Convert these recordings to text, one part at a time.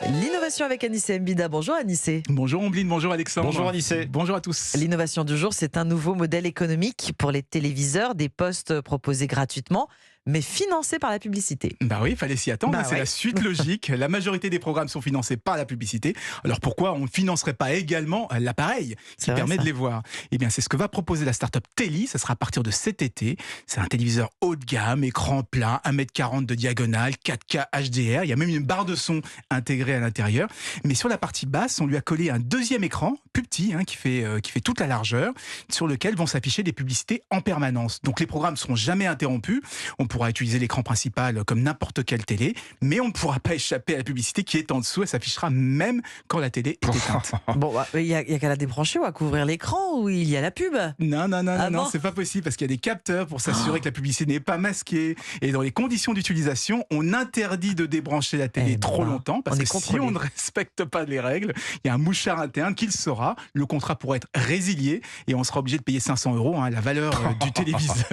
L'innovation avec Anissé Mbida. Bonjour Anissé. Bonjour Ombline, bonjour Alexandre. Bonjour Anissé. Bonjour à tous. L'innovation du jour, c'est un nouveau modèle économique pour les téléviseurs, des postes proposés gratuitement, mais financés par la publicité. Bah oui, il fallait s'y attendre, c'est ouais. la suite logique. La majorité des programmes sont financés par la publicité. Alors pourquoi on ne financerait pas également l'appareil qui permet de les voir? Eh bien, c'est ce que va proposer la start-up Telly. Ça sera à partir de cet été. C'est un téléviseur haut de gamme, écran plat, 1,40 m de diagonale, 4K HDR. Il y a même une barre de son intégrée à l'intérieur. Mais sur la partie basse, on lui a collé un deuxième écran, plus petit, qui fait toute la largeur, sur lequel vont s'afficher des publicités en permanence. Donc les programmes ne seront jamais interrompus. On pourra utiliser l'écran principal comme n'importe quelle télé, mais on ne pourra pas échapper à la publicité qui est en dessous. Elle s'affichera même quand la télé est éteinte. Bon, il y a qu'à la débrancher ou à couvrir l'écran ou il y a la pub? Non, c'est pas possible parce qu'il y a des capteurs pour s'assurer que la publicité n'est pas masquée. Et dans les conditions d'utilisation, on interdit de débrancher la télé trop longtemps parce que si on ne respecte pas les règles, il y a un mouchard interne qui le saura. Le contrat pourra être résilié et on sera obligé de payer 500 €, la valeur du téléviseur.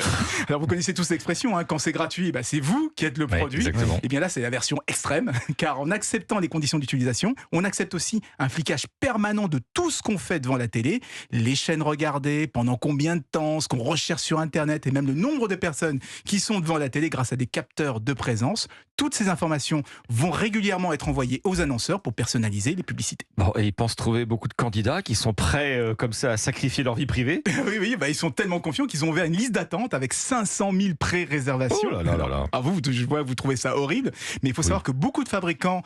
Alors vous connaissez tous l'expression, quand c'est gratuit, c'est vous qui êtes le produit. Exactement. Et bien là, c'est la version extrême, car en acceptant les conditions d'utilisation, on accepte aussi un flicage permanent de tout ce qu'on fait devant la télé, les chaînes regardées, pendant combien de temps, ce qu'on recherche sur Internet et même le nombre de personnes qui sont devant la télé grâce à des capteurs de présence. Toutes ces informations vont régulièrement être envoyées aux annonceurs pour personnaliser les publicités. Bon, et ils pensent trouver beaucoup de candidats qui sont prêts comme ça à sacrifier leur vie privée. Oui, ils sont tellement confiants qu'ils ont ouvert une liste d'attente avec 500 000 pré-réservations. Oh là là là. Alors vous trouvez ça horrible, mais il faut savoir que beaucoup de fabricants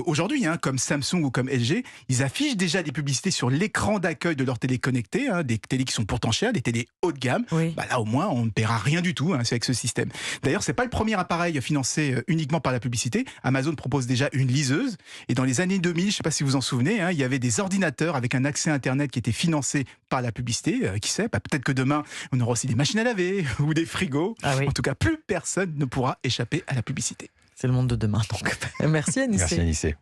aujourd'hui, comme Samsung ou comme LG, ils affichent déjà des publicités sur l'écran d'accueil de leur télé connectée, des télés qui sont pourtant chères, des télés haut de gamme. Oui. Là au moins on ne paiera rien du tout avec ce système. D'ailleurs, c'est pas le premier appareil financé uniquement par la publicité. Amazon propose déjà une liseuse, et dans les années 2000, je ne sais pas si vous en souvenez, il y avait des ordinateurs avec un accès Internet qui étaient financés par la publicité. Qui sait, peut-être que demain on aura aussi des machines à laver ou des frigos. En tout cas, plus personne ne pourra échapper à la publicité. C'est le monde de demain, donc. Merci Anissé. Merci Anissé.